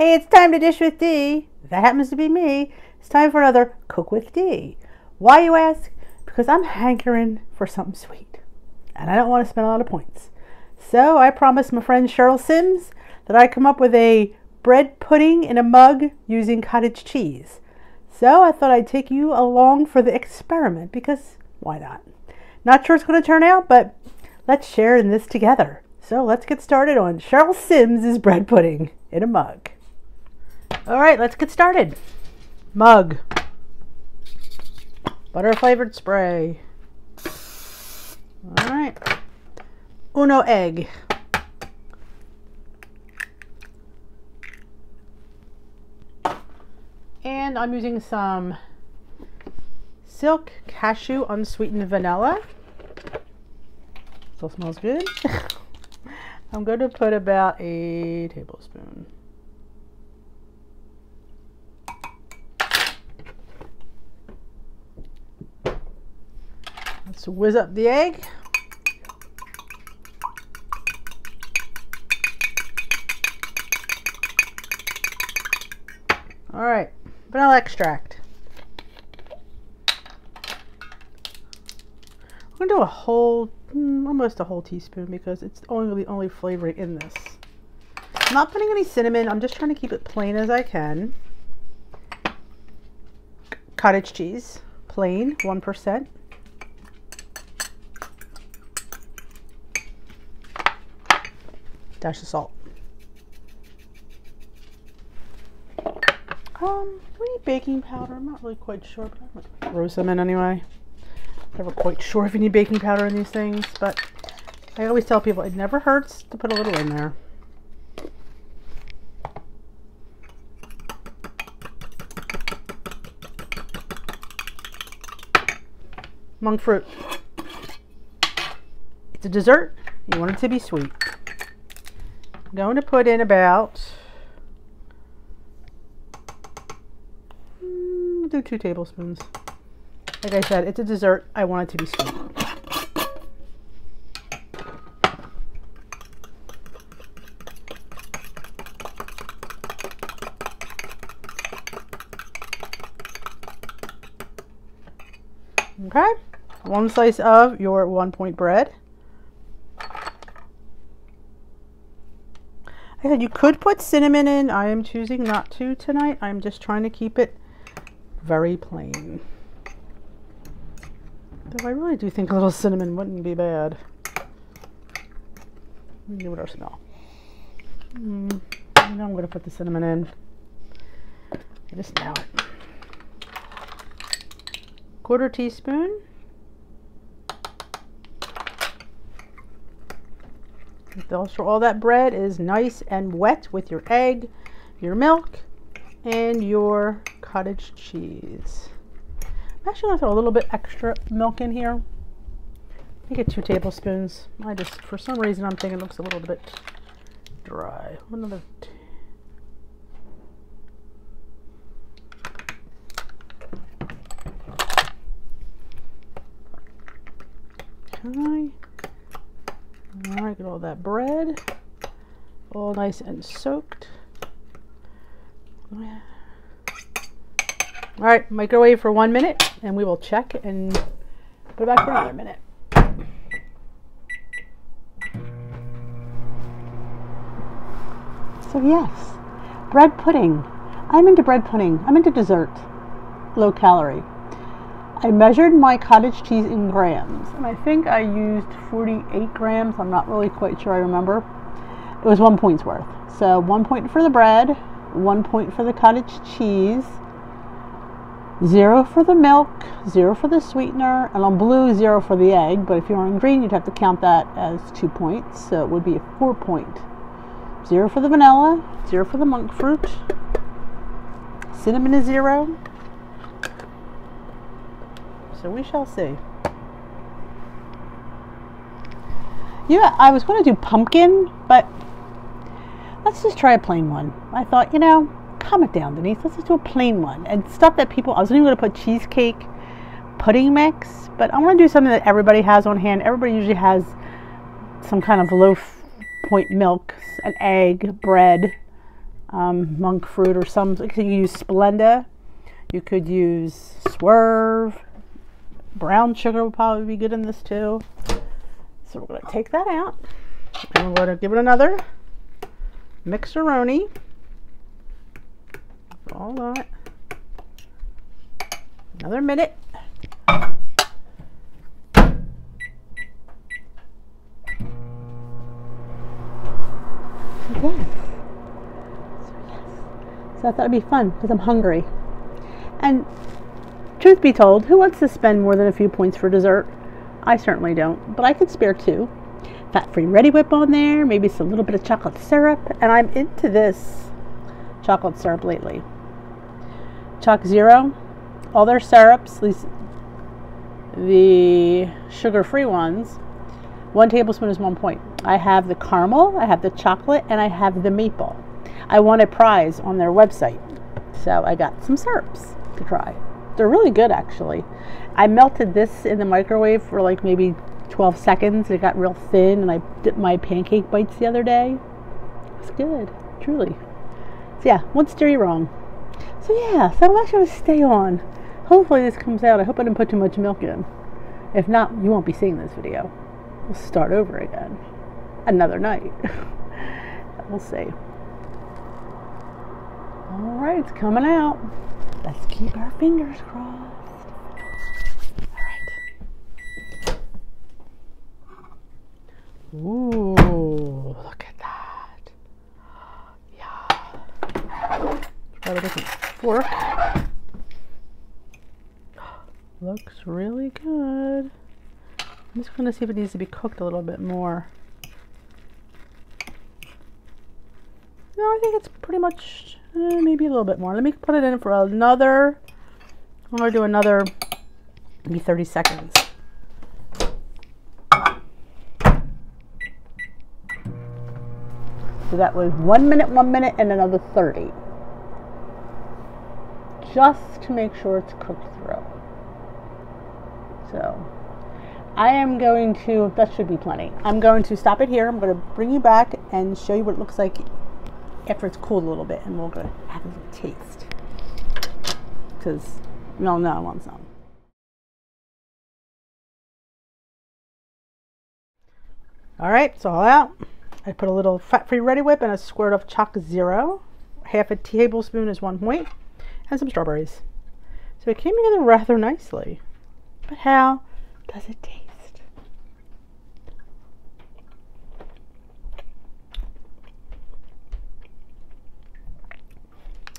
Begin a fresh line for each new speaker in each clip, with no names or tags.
Hey, it's time to dish with D. That happens to be me. It's time for another Cook with D. Why, you ask? Because I'm hankering for something sweet. And I don't want to spend a lot of points. So I promised my friend Cheryl Sims that I'd come up with a bread pudding in a mug using cottage cheese. So I thought I'd take you along for the experiment because why not? Not sure it's going to turn out, but let's share in this together. So let's get started on Cheryl Sims' bread pudding in a mug. All right, let's get started. Mug. Butter flavored spray. All right. Uno egg. And I'm using some Silk Cashew Unsweetened Vanilla. Still smells good. I'm going to put about a tablespoon. Let's whiz up the egg. All right, vanilla extract. I'm gonna do a whole, almost a whole teaspoon because it's the only flavoring in this. I'm not putting any cinnamon. I'm just trying to keep it plain as I can. Cottage cheese, plain, 1%. Dash of salt. Do we need baking powder? I'm not really quite sure, but I'm gonna throw some in anyway. Never quite sure if you need baking powder in these things, but I always tell people it never hurts to put a little in there. Monk fruit. It's a dessert. You want it to be sweet. I'm going to put in about, do 2 tablespoons. Like I said, it's a dessert. I want it to be sweet. Okay, 1 slice of your 1-point bread. I said you could put cinnamon in. I am choosing not to tonight. I'm just trying to keep it very plain. Though I really do think a little cinnamon wouldn't be bad. Let me give it our smell. I know I'm going to put the cinnamon in. I just smell it. 1/4 teaspoon. Make sure all that bread is nice and wet with your egg, your milk, and your cottage cheese. I'm actually going to throw a little bit extra milk in here. I get 2 tablespoons. I just, for some reason, I'm thinking it looks a little bit dry. Another. Okay. All right, get all that bread all nice and soaked. All right, microwave for 1 minute and we will check and put it back for another minute. So yes, bread pudding. I'm into bread pudding. I'm into dessert, low calorie. I measured my cottage cheese in grams, and I think I used 48 grams. I'm not really quite sure I remember. It was 1 point's worth. So 1 point for the bread, 1 point for the cottage cheese, 0 for the milk, 0 for the sweetener, and on blue, 0 for the egg. But if you're on green, you'd have to count that as 2 points. So it would be a 4 point. 0 for the vanilla, 0 for the monk fruit, cinnamon is 0. So we shall see. Yeah, I was going to do pumpkin, but let's just try a plain one. I thought, you know, calm it down, Denise. Let's just do a plain one. And stuff that people, I was even going to put cheesecake pudding mix, but I want to do something that everybody has on hand. Everybody usually has some kind of low point milk, an egg, bread, monk fruit or some. You could use Splenda. You could use Swerve. Brown sugar would probably be good in this too. So we're going to take that out. And we're going to give it another mixeroni. All that. Another minute. Yes. So I thought it'd be fun because I'm hungry. And truth be told, who wants to spend more than a few points for dessert? I certainly don't, but I could spare 2. Fat-free Reddi-wip on there, maybe a little bit of chocolate syrup, and I'm into this chocolate syrup lately. Choc Zero, all their syrups, at least the sugar-free ones, 1 tablespoon is 1 point. I have the caramel, I have the chocolate, and I have the maple. I won a prize on their website, so I got some syrups to try. They're really good, actually. I melted this in the microwave for like maybe 12 seconds. It got real thin, and I dipped my pancake bites the other day. It's good, truly. So yeah, won't steer you wrong. So yeah, so I'm actually going to stay on. Hopefully this comes out. I hope I didn't put too much milk in. If not, you won't be seeing this video. We'll start over again. Another night. We'll see. Alright, it's coming out. Let's keep our fingers crossed. Alright. Ooh, look at that. Yeah. Try a different fork. Looks really good. I'm just going to see if it needs to be cooked a little bit more. No, I think it's pretty much, maybe a little bit more. Let me put it in for another, I'm going to do another, maybe 30 seconds. So that was 1 minute, 1 minute, and another 30. Just to make sure it's cooked through. So I am going to, that should be plenty. I'm going to stop it here. I'm going to bring you back and show you what it looks like after it's cooled a little bit, and we're going to have a little taste. Because we all know I want some. Alright, it's all out. I put a little fat-free Reddi-wip and a squirt of Choc Zero. Half a tablespoon is 1 point. And some strawberries. So it came together rather nicely. But how does it taste?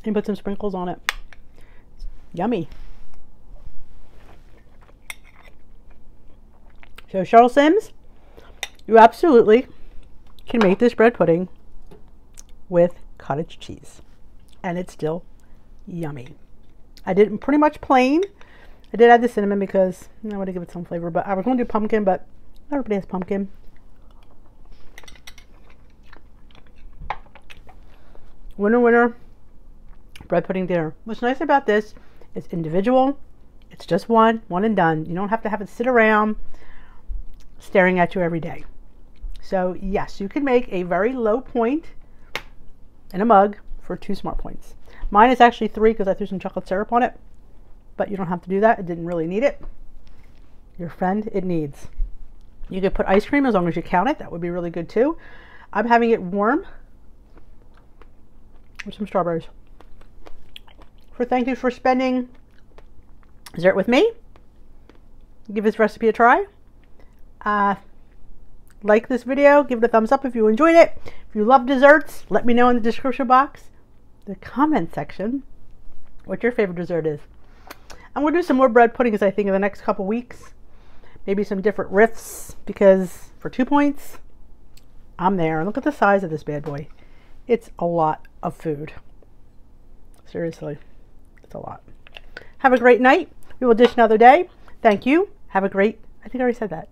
And put some sprinkles on it. Yummy. So Cheryl Sims, you absolutely can make this bread pudding with cottage cheese. And it's still yummy. I did it pretty much plain. I did add the cinnamon because I want to give it some flavor, but I was going to do pumpkin, but everybody has pumpkin. Winner, winner. Bread pudding dinner. What's nice about this is individual. It's just one and done. You don't have to have it sit around staring at you every day. So yes, you can make a very low point in a mug for 2 smart points. Mine is actually 3 because I threw some chocolate syrup on it, but you don't have to do that. It didn't really need it. Your friend, it needs. You could put ice cream as long as you count it. That would be really good too. I'm having it warm with some strawberries. Thank you for spending dessert with me. Give this recipe a try. Like this video, give it a thumbs up if you enjoyed it. If you love desserts, let me know in the description box, the comment section, what your favorite dessert is. I'm going to do some more bread puddings, I think, in the next couple weeks. Maybe some different riffs, because for 2 points, I'm there. And look at the size of this bad boy. It's a lot of food. Seriously. A lot. Have a great night. We will dish another day. Thank you. Have a great, I think I already said that.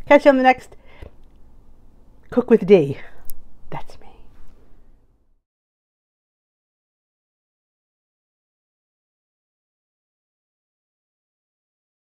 Catch you on the next Cook with D. That's